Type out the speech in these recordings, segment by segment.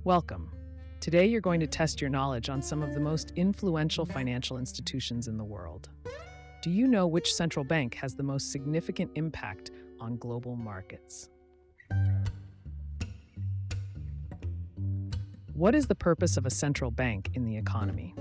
Welcome. Today you're going to test your knowledge on some of the most influential financial institutions in the world. Do you know which central bank has the most significant impact on global markets? What is the purpose of a central bank in the economy?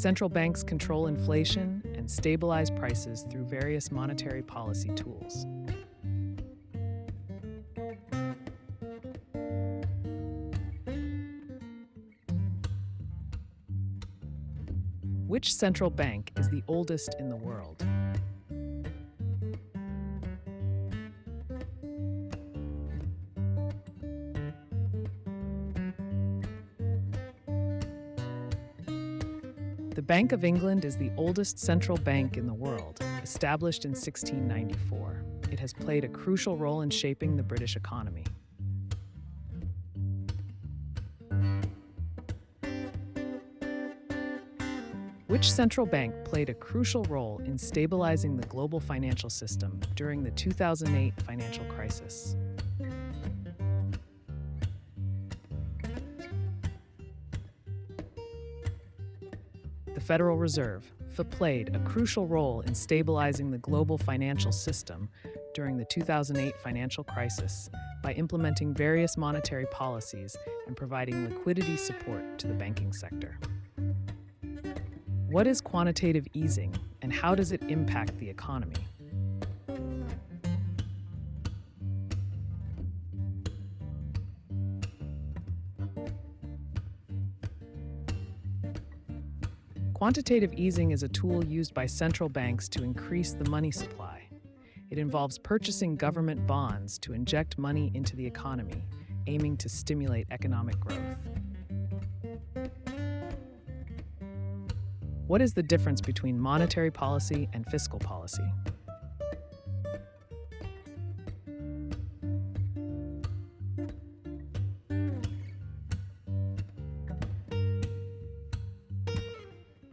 Central banks control inflation and stabilize prices through various monetary policy tools. Which central bank is the oldest in the world? The Bank of England is the oldest central bank in the world, established in 1694. It has played a crucial role in shaping the British economy. Which central bank played a crucial role in stabilizing the global financial system during the 2008 financial crisis? The Federal Reserve played a crucial role in stabilizing the global financial system during the 2008 financial crisis by implementing various monetary policies and providing liquidity support to the banking sector. What is quantitative easing and how does it impact the economy? Quantitative easing is a tool used by central banks to increase the money supply. It involves purchasing government bonds to inject money into the economy, aiming to stimulate economic growth. What is the difference between monetary policy and fiscal policy?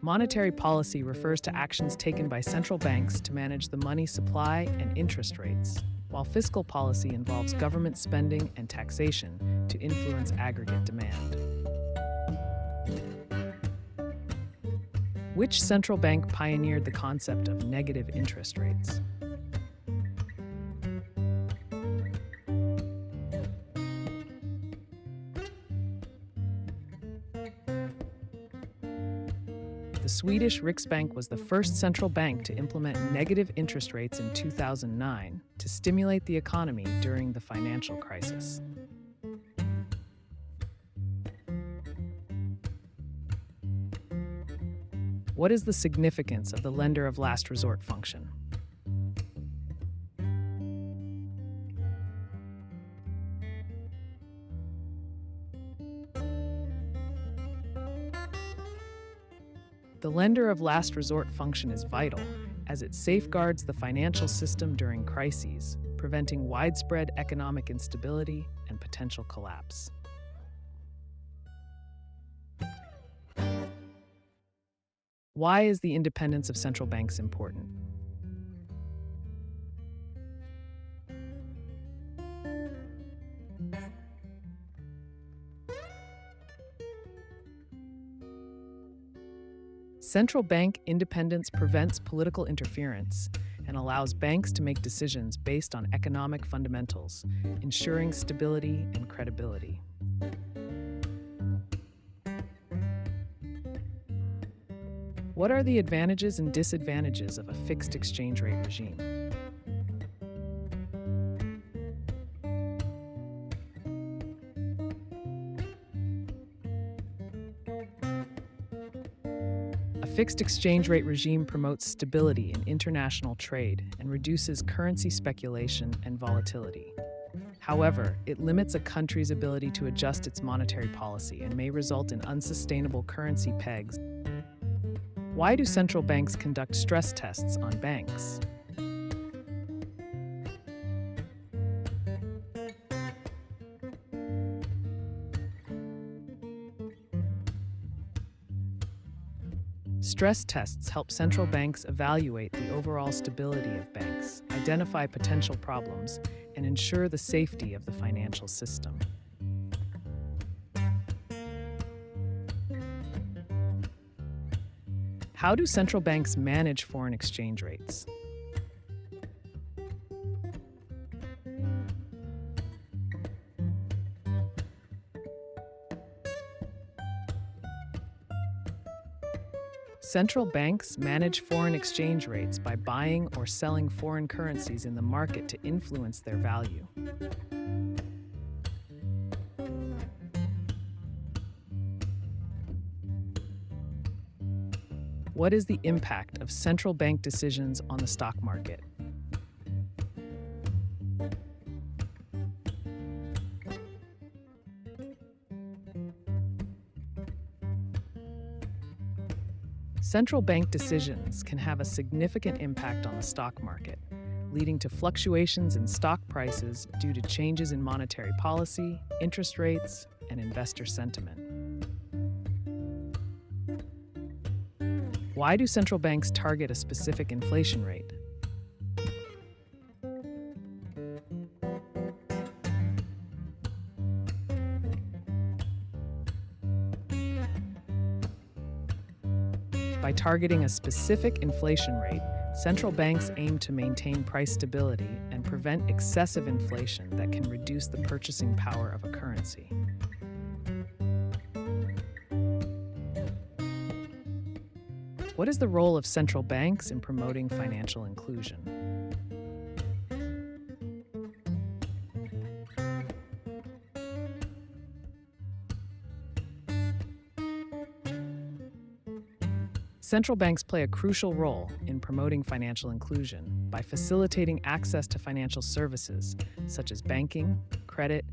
Monetary policy refers to actions taken by central banks to manage the money supply and interest rates, while fiscal policy involves government spending and taxation to influence aggregate demand. Which central bank pioneered the concept of negative interest rates? The Swedish Riksbank was the first central bank to implement negative interest rates in 2009 to stimulate the economy during the financial crisis. What is the significance of the lender of last resort function? The lender of last resort function is vital as it safeguards the financial system during crises, preventing widespread economic instability and potential collapse. Why is the independence of central banks important? Central bank independence prevents political interference and allows banks to make decisions based on economic fundamentals, ensuring stability and credibility. What are the advantages and disadvantages of a fixed exchange rate regime? A fixed exchange rate regime promotes stability in international trade and reduces currency speculation and volatility. However, it limits a country's ability to adjust its monetary policy and may result in unsustainable currency pegs. Why do central banks conduct stress tests on banks? Stress tests help central banks evaluate the overall stability of banks, identify potential problems, and ensure the safety of the financial system. How do central banks manage foreign exchange rates? Central banks manage foreign exchange rates by buying or selling foreign currencies in the market to influence their value. What is the impact of central bank decisions on the stock market? Central bank decisions can have a significant impact on the stock market, leading to fluctuations in stock prices due to changes in monetary policy, interest rates, and investor sentiment. Why do central banks target a specific inflation rate? By targeting a specific inflation rate, central banks aim to maintain price stability and prevent excessive inflation that can reduce the purchasing power of a currency. What is the role of central banks in promoting financial inclusion? Central banks play a crucial role in promoting financial inclusion by facilitating access to financial services such as banking, credit,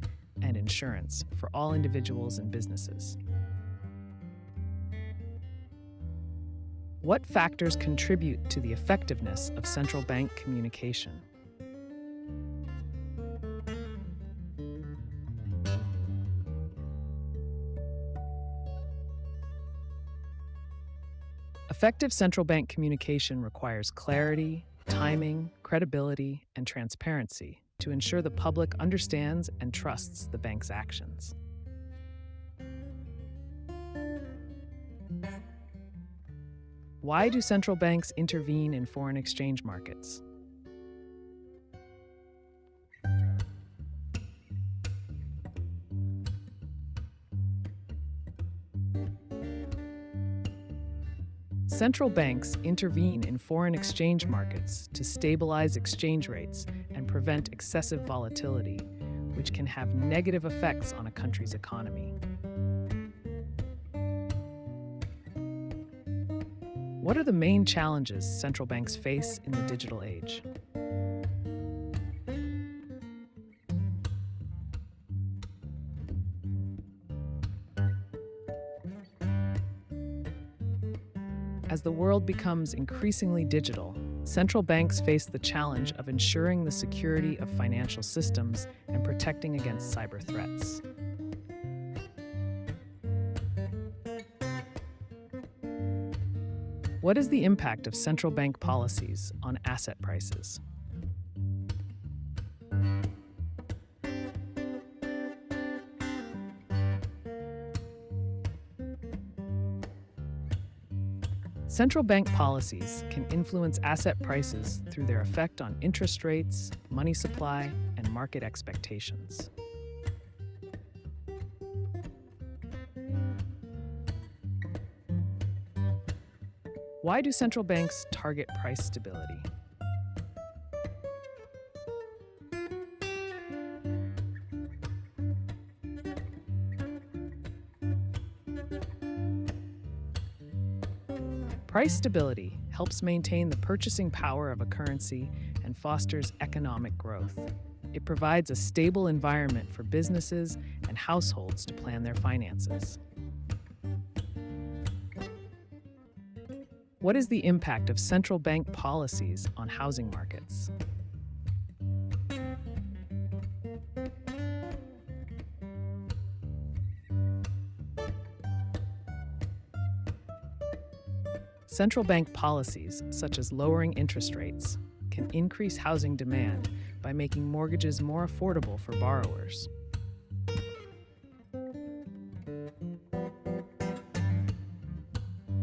and insurance for all individuals and businesses. What factors contribute to the effectiveness of central bank communication? Effective central bank communication requires clarity, timing, credibility, and transparency to ensure the public understands and trusts the bank's actions. Why do central banks intervene in foreign exchange markets? Central banks intervene in foreign exchange markets to stabilize exchange rates and prevent excessive volatility, which can have negative effects on a country's economy. What are the main challenges central banks face in the digital age? As the world becomes increasingly digital, central banks face the challenge of ensuring the security of financial systems and protecting against cyber threats. What is the impact of central bank policies on asset prices? Central bank policies can influence asset prices through their effect on interest rates, money supply, and market expectations. Why do central banks target price stability? Price stability helps maintain the purchasing power of a currency and fosters economic growth. It provides a stable environment for businesses and households to plan their finances. What is the impact of central bank policies on housing markets? Central bank policies, such as lowering interest rates, can increase housing demand by making mortgages more affordable for borrowers.